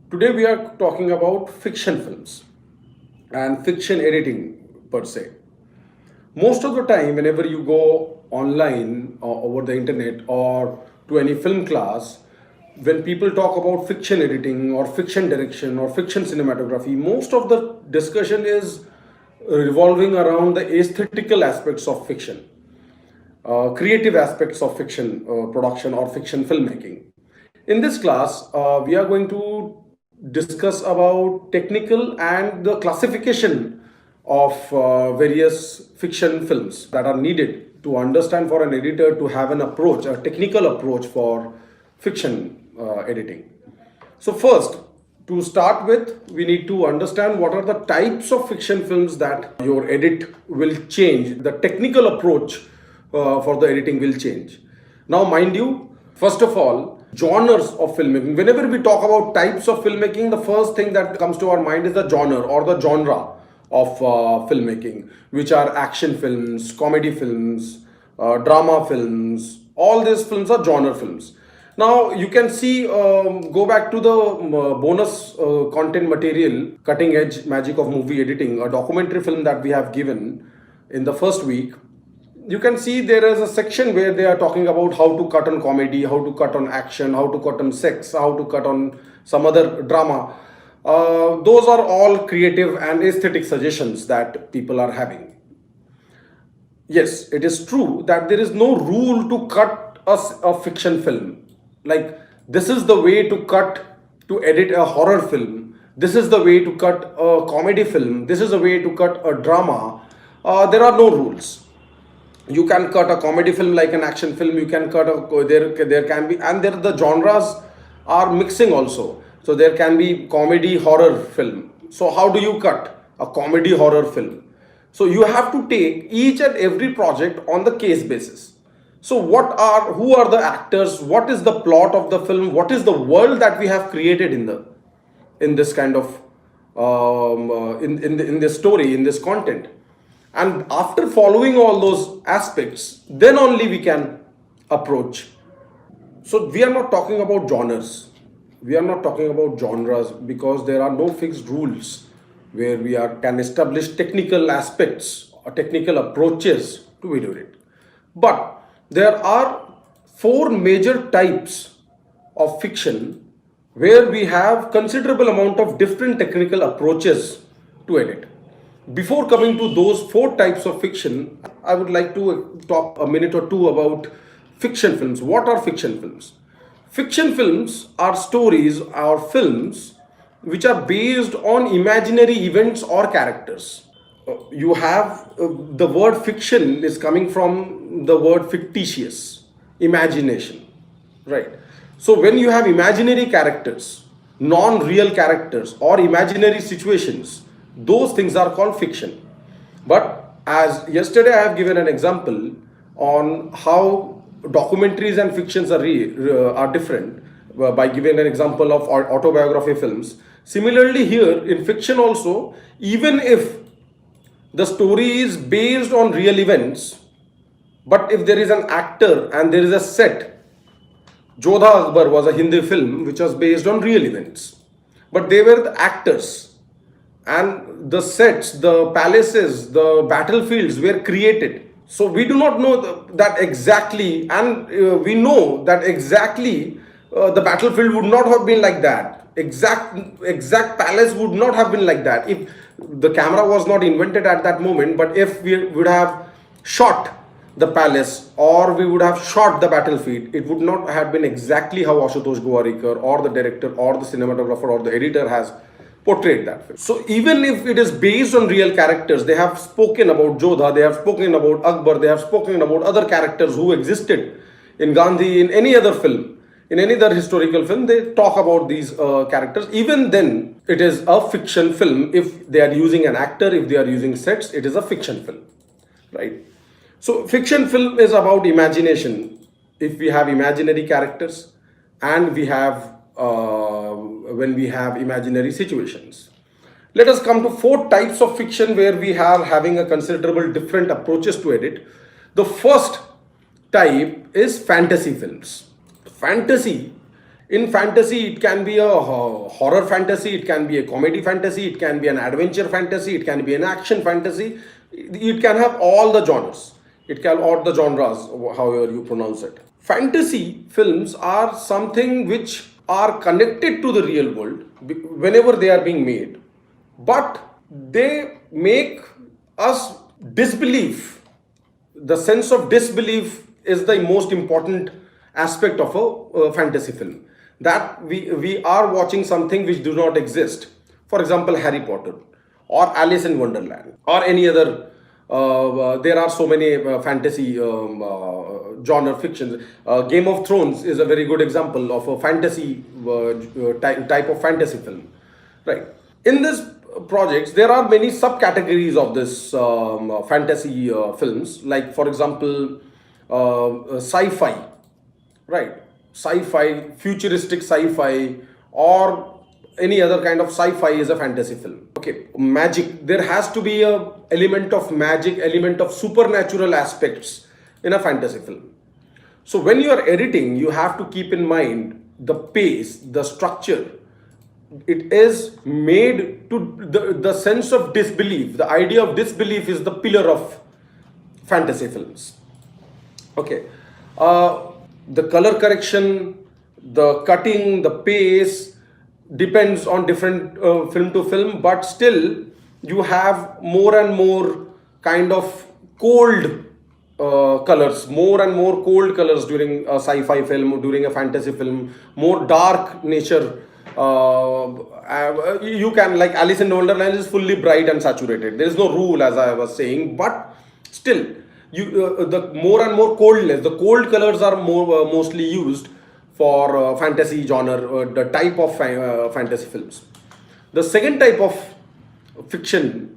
Today we are talking about fiction films and fiction editing per se. Most of the time, whenever you go online or over the internet or to any film class, when people talk about fiction editing or fiction direction or fiction cinematography, most of the discussion is revolving around the aesthetical aspects of fiction, creative aspects of fiction production or fiction filmmaking. In this class, we are going to discuss about technical and the classification of various fiction films that are needed to understand for an editor to have an approach, a technical approach for fiction editing. So first, to start with, we need to understand what are the types of fiction films that your edit will change. The technical approach for the editing will change. Now, mind you, first of all, genres of filmmaking. Whenever we talk about types of filmmaking, the first thing that comes to our mind is the genre or the genre of filmmaking, which are action films, comedy films, drama films. All these films are genre films. Now you can see, go back to the bonus content material, cutting edge magic of movie editing, a documentary film that we have given in the first week. You can see there is a section where they are talking about how to cut on comedy, how to cut on action, how to cut on sex, how to cut on some other drama. Those are all creative and aesthetic suggestions that people are having. Yes, it is true that there is no rule to cut a fiction film. Like, this is the way to cut, to edit a horror film. This is the way to cut a comedy film. This is the way to cut a drama. There are no rules. You can cut a comedy film like an action film. You can cut a, there can be, and there the genres are mixing also. So there can be comedy horror film. So how do you cut a comedy horror film? So you have to take each and every project on the case basis. So who are the actors? What is the plot of the film? What is the world that we have created in this kind of in this story, in this content? And after following all those aspects, then only we can approach. So we are not talking about genres. We are not talking about genres because there are no fixed rules where can establish technical aspects or technical approaches to video it. But there are four major types of fiction where we have considerable amount of different technical approaches to edit. Before coming to those four types of fiction, I would like to talk a minute or two about fiction films. What are fiction films? Fiction films are stories or films which are based on imaginary events or characters. You have the word fiction is coming from the word fictitious, imagination, right? So when you have imaginary characters, non-real characters or imaginary situations, those things are called fiction. But as yesterday I have given an example on how documentaries and fictions are different by giving an example of autobiography films. Similarly here in fiction also, even if the story is based on real events, but if there is an actor and there is a set, Jodha Akbar was a Hindi film which was based on real events, but they were the actors and the sets, the palaces, the battlefields were created. So we do not know that exactly, and we know that exactly the battlefield would not have been like that. Exact palace would not have been like that if the camera was not invented at that moment. But if we would have shot the palace or we would have shot the battlefield, it would not have been exactly how Ashutosh Gowarikar or the director or the cinematographer or the editor has portrayed that film. So even if it is based on real characters, they have spoken about Jodha, they have spoken about Akbar, they have spoken about other characters who existed in Gandhi, in any other film, in any other historical film, they talk about these characters. Even then, it is a fiction film. If they are using an actor, if they are using sets, it is a fiction film, right? So fiction film is about imagination. If we have imaginary characters and we have when we have imaginary situations. Let us come to four types of fiction where we are having a considerable different approaches to edit. The first type is fantasy films. Fantasy In fantasy, it can be a horror fantasy, it can be a comedy fantasy, it can be an adventure fantasy, it can be an action fantasy. It can have all the genres. It can all the genres, however you pronounce it. Fantasy films are something which are connected to the real world whenever they are being made, but they make us disbelieve. The sense of disbelief is the most important aspect of a fantasy film, that we are watching something which do not exist. For example, Harry Potter or Alice in Wonderland or any other. There are so many fantasy genre fictions. Game of Thrones is a very good example of a fantasy type of fantasy film, right? In this projects, there are many subcategories of this fantasy films. Like for example, sci-fi, right? Sci-fi, futuristic sci-fi, or any other kind of sci-fi is a fantasy film. Okay, magic. There has to be a element of magic, element of supernatural aspects in a fantasy film. So when you are editing, you have to keep in mind the pace, the structure. It is made to the sense of disbelief. The idea of disbelief is the pillar of fantasy films. Okay. The color correction, the cutting, the pace depends on different film to film, but still you have more and more kind of cold colors, more and more cold colors during a sci-fi film, during a fantasy film, more dark nature. You can, like Alice in Wonderland is fully bright and saturated. There is no rule, as I was saying, but still, the more and more coldness, the cold colors are more mostly used for fantasy genre, the type of fantasy films. The second type of fiction,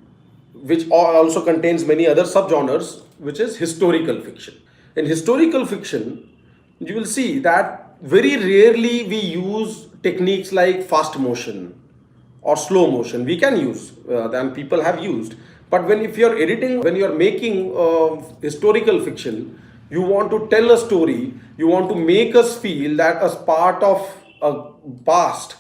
which also contains many other subgenres, which is historical fiction. In historical fiction, you will see that very rarely we use techniques like fast motion or slow motion. We can use them, people have used, but when if you're editing, when you're making historical fiction, you want to tell a story, you want to make us feel that as part of a past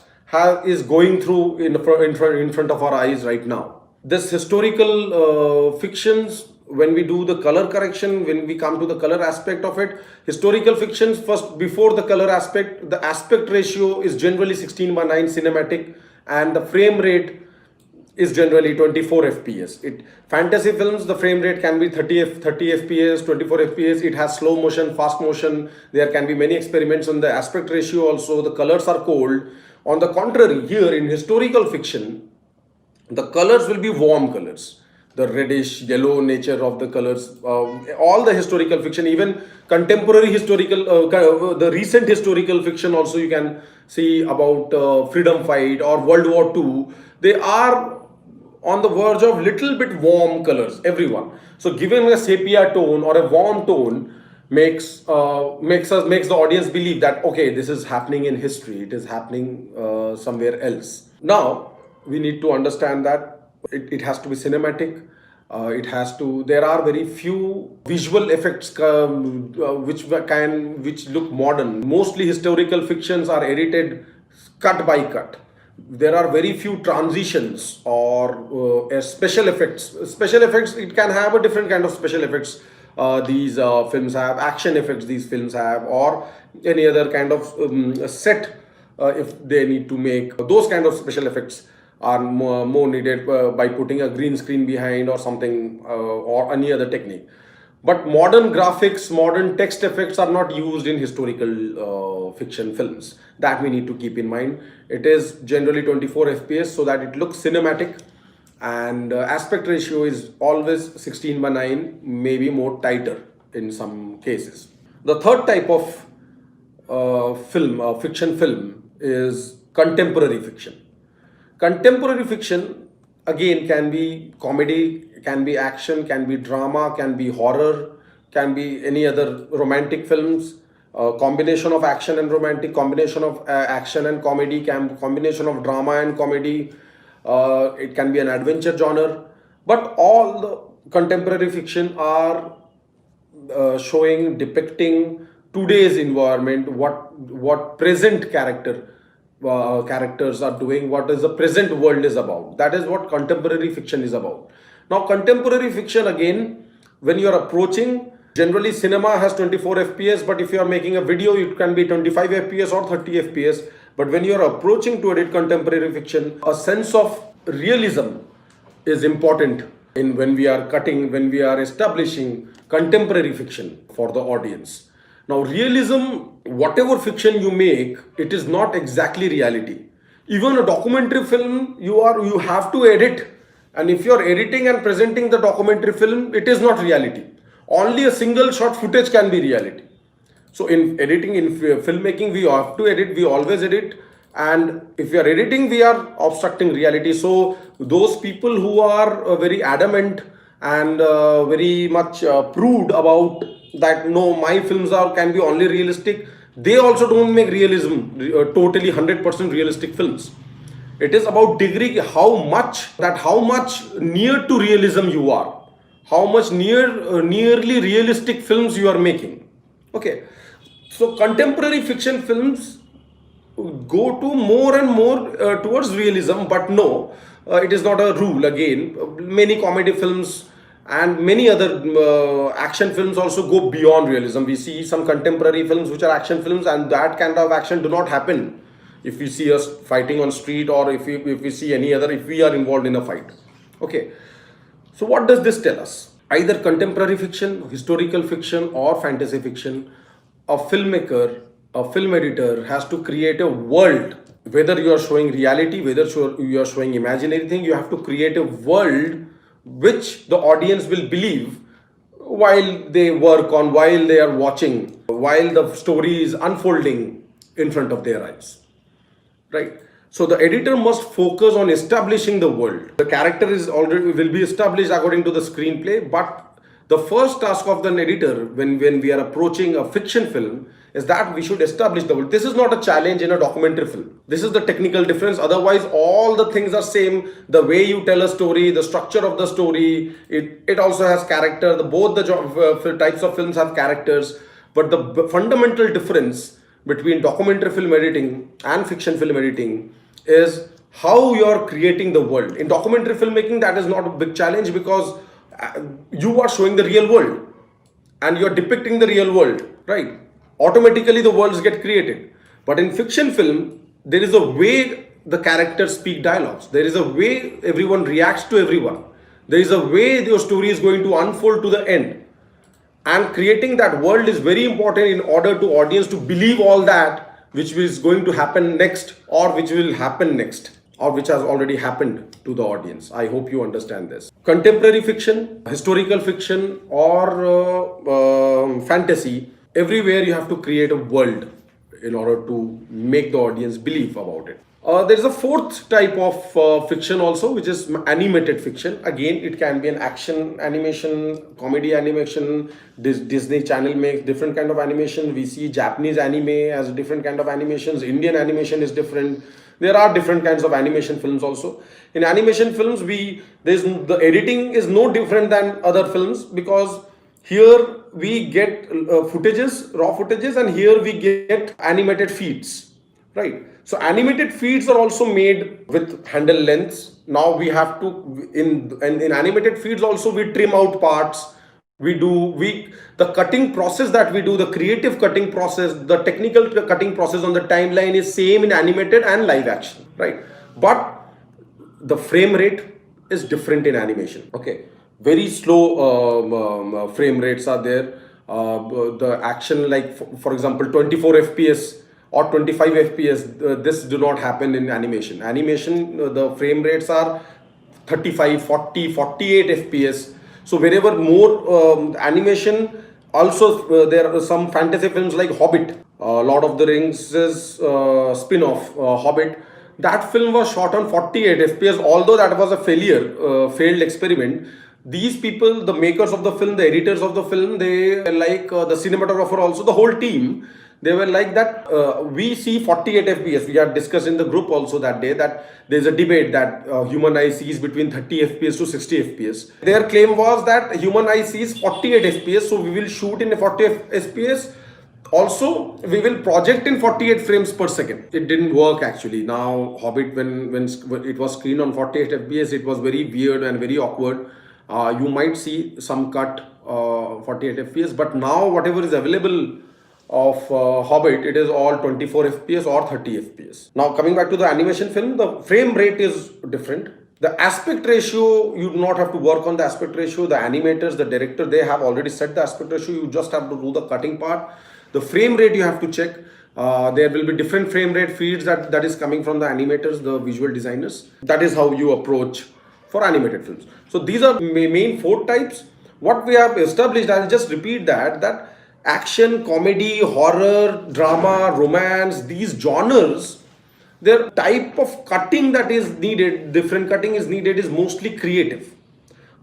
is going through in front of our eyes right now. This historical fictions, when we do the color correction, when we come to the color aspect of it, historical fictions, first before the color aspect, the aspect ratio is generally 16:9 cinematic, and the frame rate is generally 24 fps. It fantasy films, the frame rate can be 30 fps, 24 fps. It has slow motion, fast motion. There can be many experiments on the aspect ratio also. The colors are cold. On the contrary, here in historical fiction, the colors will be warm colors, the reddish yellow nature of the colors. All the historical fiction, even contemporary historical, the recent historical fiction also, you can see about freedom fight or World War II. They are on the verge of little bit warm colors, everyone. So giving a sepia tone or a warm tone makes makes the audience believe that okay, this is happening in history, it is happening somewhere else. Now we need to understand that it has to be cinematic. It has to. There are very few visual effects which look modern. Mostly historical fictions are edited cut by cut. There are very few transitions or special effects. Special effects, it can have a different kind of special effects. These films have action effects. These films have, or any other kind of set. If they need to make those kind of special effects are more needed by putting a green screen behind or something or any other technique. But modern graphics, modern text effects are not used in historical fiction films. That we need to keep in mind. It is generally 24 fps so that it looks cinematic, and aspect ratio is always 16:9, maybe more tighter in some cases. The third type of fiction film is contemporary fiction. Contemporary fiction again can be comedy, can be action, can be drama, can be horror, can be any other romantic films. Combination of action and romantic, combination of action and comedy, combination of drama and comedy. It can be an adventure genre, but all the contemporary fiction are showing, depicting today's environment, what present characters are doing, what is the present world is about. That is what contemporary fiction is about. Now, contemporary fiction, again, when you are approaching, generally cinema has 24 fps, but if you are making a video, it can be 25 fps or 30 fps. But when you are approaching to edit contemporary fiction, a sense of realism is important in when we are cutting, when we are establishing contemporary fiction for the audience. Now, realism, whatever fiction you make, it is not exactly reality. Even a documentary film, you have to edit, and if you are editing and presenting the documentary film, it is not reality. Only a single shot footage can be reality. So in editing, in filmmaking, we have to edit, we always edit. And if we are editing, we are obstructing reality. So those people who are very adamant and very much prude about that, no, my films can be only realistic, they also don't make realism, totally 100% realistic films. It is about degree, how much near to realism you are, how much nearly realistic films you are making. Okay, so contemporary fiction films go to more and more towards realism, but no, it is not a rule. Again, many comedy films and many other action films also go beyond realism. We see some contemporary films which are action films, and that kind of action do not happen if we see us fighting on street, or if we see any other, if we are involved in a fight. Okay, so what does this tell us? Either contemporary fiction, historical fiction, or fantasy fiction, a filmmaker, a film editor has to create a world. Whether you are showing reality, whether you are showing imaginary thing, you have to create a world which the audience will believe while they work on, while they are watching, while the story is unfolding in front of their eyes. Right? So the editor must focus on establishing the world. The character is already will be established according to the screenplay, but the first task of the editor when we are approaching a fiction film is that we should establish the world. This is not a challenge in a documentary film. This is the technical difference. Otherwise, all the things are same. The way you tell a story, the structure of the story, it also has character. Both the types of films have characters. But the fundamental difference between documentary film editing and fiction film editing is how you are creating the world. In documentary filmmaking, that is not a big challenge because you are showing the real world and you are depicting the real world, right? Automatically the worlds get created. But in fiction film, there is a way the characters speak dialogues. There is a way everyone reacts to everyone. There is a way your story is going to unfold to the end. And creating that world is very important in order to audience to believe all that which is going to happen next, or which will happen next, or which has already happened to the audience. I hope you understand this. Contemporary fiction, historical fiction, or fantasy, everywhere you have to create a world in order to make the audience believe about it. There is a fourth type of fiction also, which is animated fiction. Again, it can be an action animation, comedy animation. Disney Channel makes different kind of animation. We see Japanese anime as different kind of animations. Indian animation is different. There are different kinds of animation films also. In animation films, the editing is no different than other films, because here we get footages, raw footages, and here we get animated feeds, right? So animated feeds are also made with handle lengths. Now we have to, in animated feeds also, we trim out parts. The cutting process that we do, the creative cutting process, the technical cutting process on the timeline is same in animated and live action, right? But the frame rate is different in animation. Okay, very slow frame rates are there. The action, like for example 24 fps or 25 fps, this do not happen in animation. The frame rates are 35, 40, 48 fps. So wherever more animation, also there are some fantasy films like Hobbit, Lord of the Rings' spin-off, Hobbit. That film was shot on 48 fps, although that was a failed experiment. These people, the makers of the film, the editors of the film, they like the cinematographer also, the whole team, they were like that we see 48 fps. We had discussed in the group also that day that there's a debate that human eye sees between 30 fps to 60 fps. Their claim was that human eye sees 48 fps, so we will shoot in 40 fps Also, we will project in 48 frames per second. It didn't work actually. Now, Hobbit, when it was screened on 48 FPS, it was very weird and very awkward. You might see some cut 48 FPS, but now whatever is available of Hobbit, it is all 24 FPS or 30 FPS. Now, coming back to the animation film, the frame rate is different. The aspect ratio, you do not have to work on the aspect ratio. The animators, the director, they have already set the aspect ratio. You just have to do the cutting part. The frame rate you have to check. There will be different frame rate feeds that is coming from the animators, the visual designers. That is how you approach for animated films. So these are main four types. What we have established, I'll just repeat that action, comedy, horror, drama, romance, these genres, their type of cutting that is needed, different cutting is needed, is mostly creative.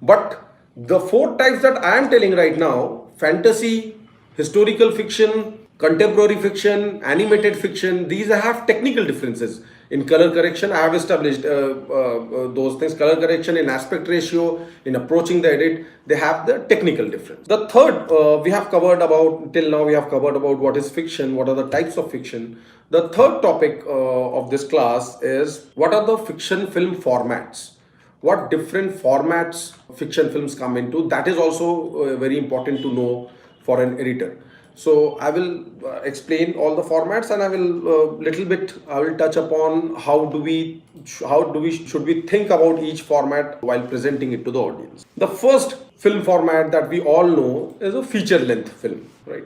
But the four types that I am telling right now, fantasy, historical fiction, contemporary fiction, animated fiction, these have technical differences. In color correction, I have established those things. Color correction, in aspect ratio, in approaching the edit, they have the technical difference. The third, we have covered about, till now we have covered about what is fiction, what are the types of fiction. The third topic of this class is what are the fiction film formats. What different formats fiction films come into. That is also very important to know for an editor. So I will explain all the formats, and I will touch upon how should we think about each format while presenting it to the audience. The first film format that we all know is a feature length film, right?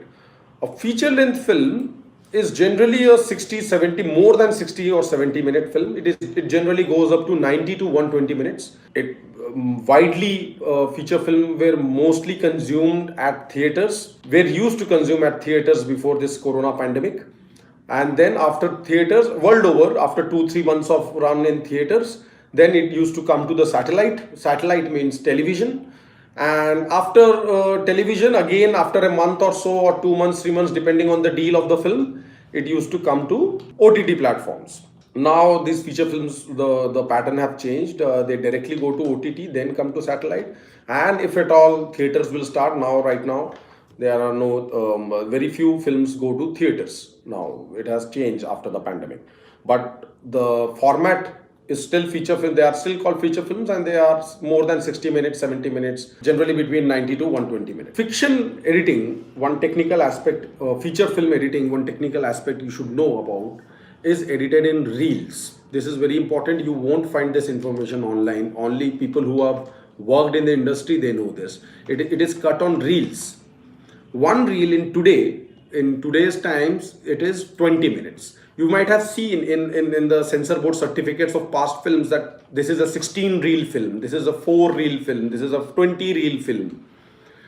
A feature length film is generally a 60-70, more than 60 or 70 minute film. It generally goes up to 90 to 120 minutes. It widely feature film were mostly consumed at theaters. Were used to consume at theaters before this corona pandemic, and then after theaters world over, after 2-3 months of run in theaters, then it used to come to the satellite means television. And after television, again after a month or so, or 2 months, 3 months, depending on the deal of the film, it used to come to OTT platforms. Now these feature films, the pattern have changed. They directly go to OTT, then come to satellite, and if at all theaters will start. Now right now there are no very few films go to theaters. Now it has changed after the pandemic, but the format is still feature film. They are still called feature films, and they are more than 60 minutes, 70 minutes, generally between 90 to 120 minutes. Fiction editing, one technical aspect, feature film editing, one technical aspect you should know about is edited in reels. This is very important. You won't find this information online. Only people who have worked in the industry, they know this. It is cut on reels. One reel in today's times, it is 20 minutes. You might have seen in the censor board certificates of past films that this is a 16 reel film, this is a 4 reel film, this is a 20 reel film.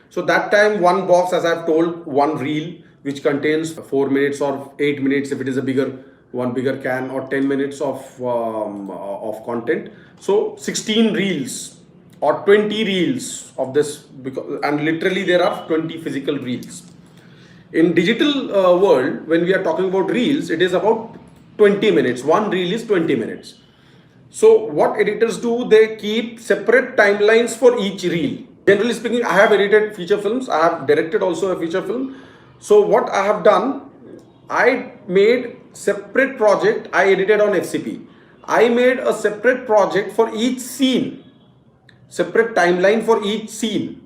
So that time one box, as I've told, one reel which contains 4 minutes or 8 minutes if it is a bigger can, or 10 minutes of content. So 16 reels or 20 reels of this, and literally there are 20 physical reels. In digital world, when we are talking about reels, it is about 20 minutes. One reel is 20 minutes. So what editors do, they keep separate timelines for each reel. Generally speaking, I have edited feature films. I have directed also a feature film. So what I have done, I made separate project. I edited on FCP. I made a separate project for each scene, separate timeline for each scene.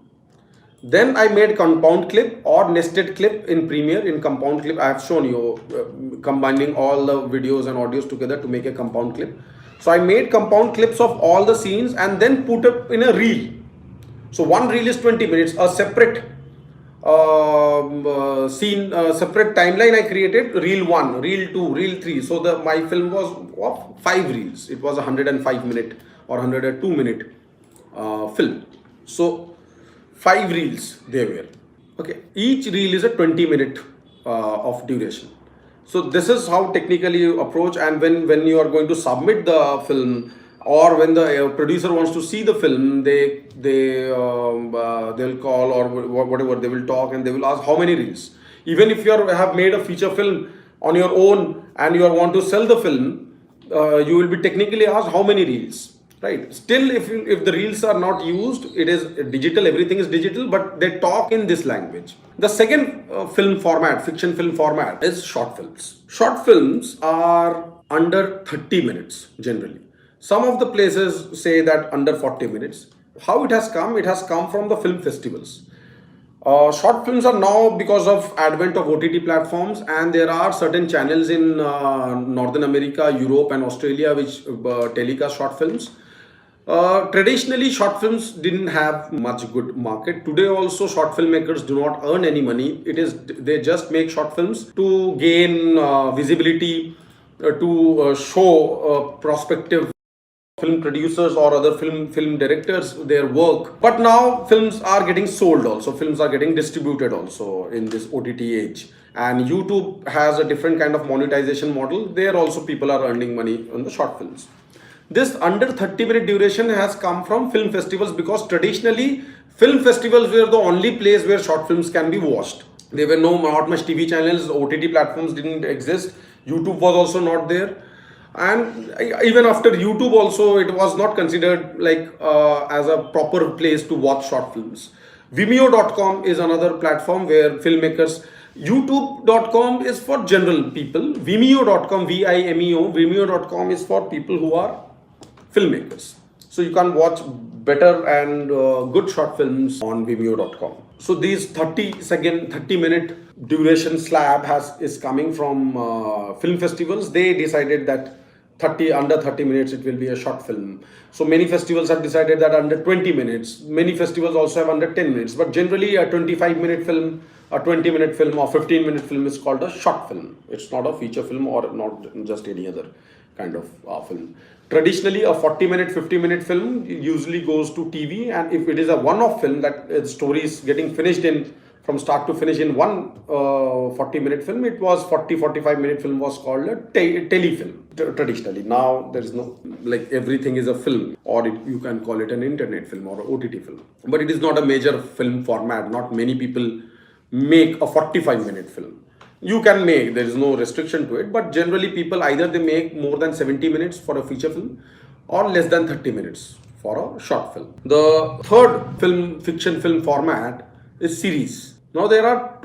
Then I made compound clip or nested clip in Premiere. In compound clip, I have shown you combining all the videos and audios together to make a compound clip. So I made compound clips of all the scenes and then put up in a reel. So one reel is 20 minutes, a separate scene, separate timeline I created, reel 1, reel 2, reel 3. So my film was of 5 reels. It was a 105 minute or 102 minute film. So 5 reels they were. Okay, each reel is a 20 minute of duration. So this is how technically you approach. And when you are going to submit the film, or when the producer wants to see the film, they'll call or whatever, they will talk and they will ask how many reels. Even if you have made a feature film on your own and you want to sell the film, you will be technically asked how many reels. right? Still, if the reels are not used, it is digital, everything is digital, but they talk in this language. The second film format, fiction film format, is short films. Short films are under 30 minutes generally. Some of the places say that under 40 minutes. How it has come? It has come from the film festivals. Short films are now, because of advent of OTT platforms, and there are certain channels in Northern America, Europe, and Australia which telecast short films. Traditionally, short films didn't have much good market. Today, also, short filmmakers do not earn any money. It is they just make short films to gain visibility, to show prospective film producers or other film directors their work. But now films are getting sold also, films are getting distributed also in this OTT age, and YouTube has a different kind of monetization model. There also people are earning money on the short films. This under 30-minute duration has come from film festivals, because traditionally film festivals were the only place where short films can be watched. There were not much TV channels, OTT platforms didn't exist, YouTube was also not there, and even after YouTube also, it was not considered like as a proper place to watch short films. Vimeo.com is another platform where filmmakers. YouTube.com is for general people. Vimeo.com, Vimeo, Vimeo.com is for people who are filmmakers. So you can watch better and good short films on Vimeo.com. So these 30-minute duration slab is coming from film festivals. They decided that under 30 minutes it will be a short film. So many festivals have decided that under 20 minutes. Many festivals also have under 10 minutes. But generally a 25-minute film, a 20-minute film, or 15-minute film is called a short film. It's not a feature film or not just any other kind of film. Traditionally, a 40-minute, 50-minute film usually goes to TV, and if it is a one-off film that the story is getting finished in from start to finish in one 40-minute film, it was 45-minute film was called a telefilm traditionally. Now there is no, like, everything is a film, or you can call it an internet film or an OTT film, but it is not a major film format. Not many people make a 45-minute film. You can make, there is no restriction to it, but generally people either they make more than 70 minutes for a feature film or less than 30 minutes for a short film. The third fiction film format is series. Now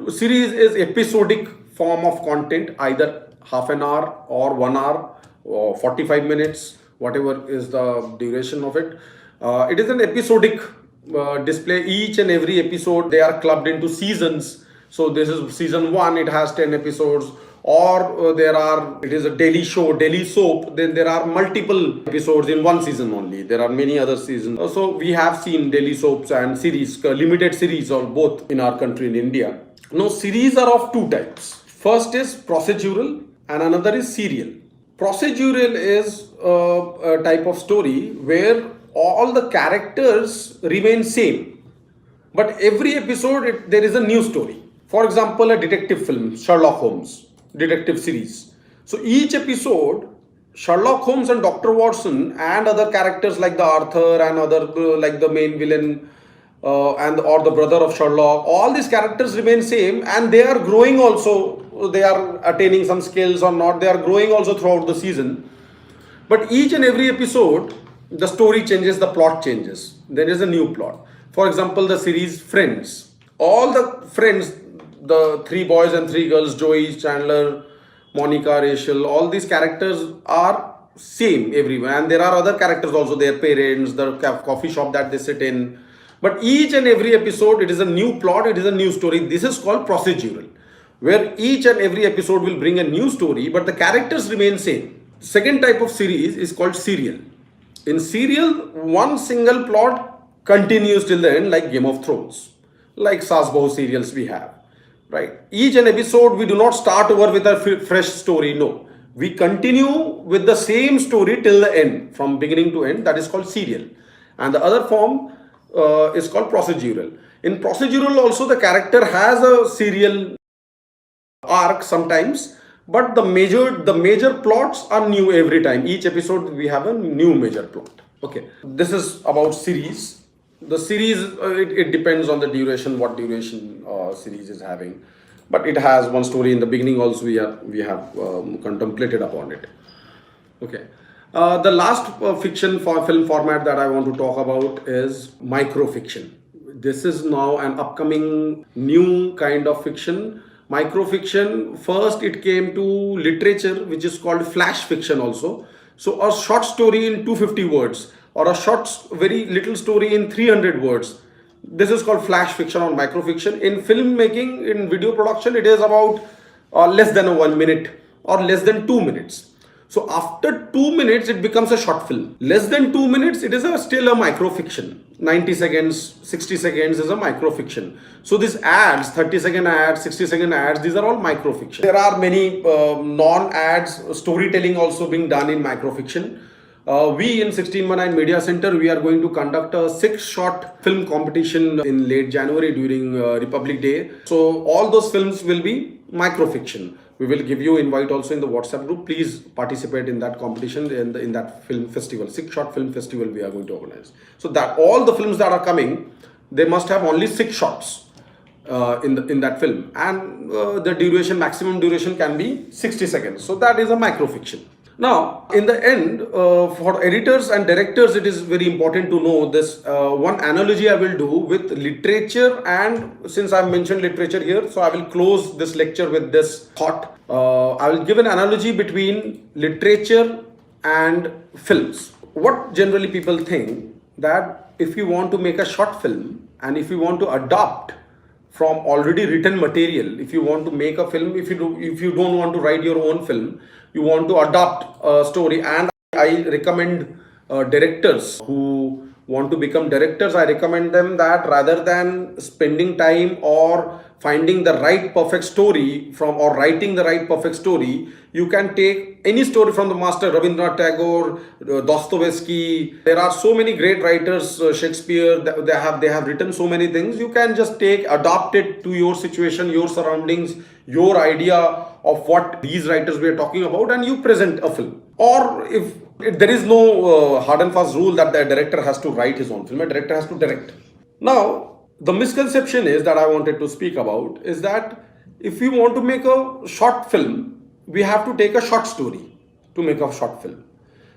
series is episodic form of content, either half an hour or 1 hour or 45 minutes, whatever is the duration of it. It is an episodic display. Each and every episode, they are clubbed into seasons. So this is season 1, it has 10 episodes, or it is a daily show, daily soap, then there are multiple episodes in one season only. There are many other seasons. So we have seen daily soaps and series, limited series, or both in our country, in India. Now series are of two types. First is procedural and another is serial. Procedural is a type of story where all the characters remain same, but every episode there is a new story. For example, a detective film, Sherlock Holmes, detective series. So each episode, Sherlock Holmes and Dr. Watson and other characters like the Arthur and other like the main villain or the brother of Sherlock, all these characters remain same, and they are growing also. They are attaining some skills or not. They are growing also throughout the season. But each and every episode, the story changes, the plot changes. There is a new plot. For example, the series Friends. All the Friends, the 3 boys and 3 girls, Joey, Chandler, Monica, Rachel, all these characters are same everywhere, and there are other characters also, their parents, the coffee shop that they sit in. But each and every episode, it is a new plot, it is a new story. This is called procedural, where each and every episode will bring a new story, but the characters remain same. Second type of series is called serial. In serial, one single plot continues till the end, like Game of Thrones, like Saas Bahu serials we have. Right. Each and episode, we do not start over with a fresh story. No, we continue with the same story till the end, from beginning to end. That is called serial. And the other form is called procedural. In procedural also, the character has a serial arc sometimes, but the major plots are new every time. Each episode we have a new major plot. Okay, this is about series. The series, it depends on the duration, what duration series is having, but it has one story in the beginning also. We have contemplated upon it. Okay, The last fiction for film format that I want to talk about is microfiction. This is now an upcoming new kind of fiction. Microfiction, first it came to literature, which is called flash fiction also. So a short story in 250 words or a short, very little story in 300 words. This is called flash fiction or microfiction. In filmmaking, in video production, it is about less than a 1 minute or less than 2 minutes. So after 2 minutes, it becomes a short film. Less than 2 minutes, it is still a microfiction. 90 seconds, 60 seconds is a microfiction. So these ads, 30-second ads, 60-second ads, these are all microfiction. There are many non-ads storytelling also being done in microfiction. We in 1619 Media Center, we are going to conduct a 6-short film competition in late January during Republic Day. So all those films will be microfiction. We will give you invite also in the WhatsApp group. Please participate in that competition in that film festival, 6-short film festival we are going to organize. So that all the films that are coming, they must have only 6 shots in that film, and the duration, maximum duration can be 60 seconds. So that is a microfiction. Now, in the end, for editors and directors, it is very important to know this. One analogy I will do with literature, and since I've mentioned literature here, so I will close this lecture with this thought. I will give an analogy between literature and films. What generally people think that if you want to make a short film and if you want to adopt from already written material, if you want to make a film, if you don't want to write your own film, you want to adopt a story. And I recommend directors who want to become directors, I recommend them that rather than spending time or finding the right perfect story from or writing the right perfect story, you can take any story from the master Rabindranath Tagore, Dostoevsky. There are so many great writers, Shakespeare. They have written so many things. You can just adopt it to your situation, your surroundings, your idea of what these writers were talking about, and you present a film. Or if there is no hard and fast rule that the director has to write his own film, a director has to direct. Now, the misconception is that I wanted to speak about is that if we want to make a short film, we have to take a short story to make a short film.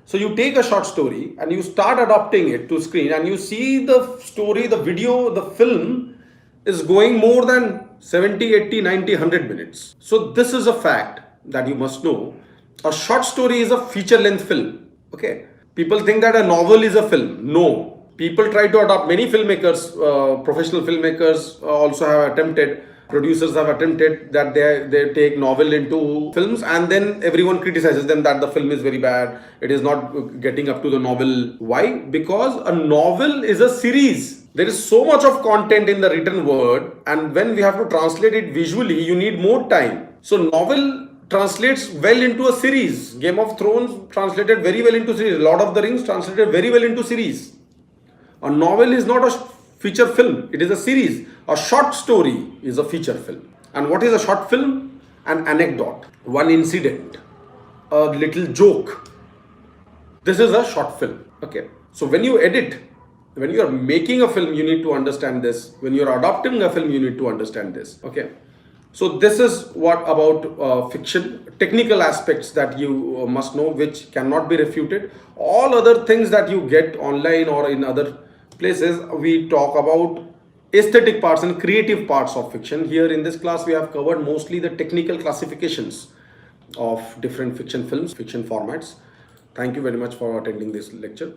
So you take a short story and you start adapting it to screen, and you see the story, the video, the film is going more than 70, 80, 90, 100 minutes. So this is a fact that you must know. A short story is a feature length film. Okay. People think that a novel is a film. No. People try to adopt, many filmmakers, professional filmmakers also have attempted, producers have attempted that they take novel into films, and then everyone criticizes them that the film is very bad, it is not getting up to the novel. Why? Because a novel is a series. There is so much of content in the written word, and when we have to translate it visually, you need more time. So novel translates well into a series. Game of Thrones translated very well into series. Lord of the Rings translated very well into series. A novel is not a feature film, it is a series. A short story is a feature film. And what is a short film? An anecdote, one incident, a little joke. This is a short film. Okay. So when you edit, when you are making a film, you need to understand this. When you are adapting a film, you need to understand this. Okay. So this is what about fiction, technical aspects that you must know, which cannot be refuted. All other things that you get online or in other places, we talk about aesthetic parts and creative parts of fiction. Here in this class, we have covered mostly the technical classifications of different fiction films, fiction formats. Thank you very much for attending this lecture.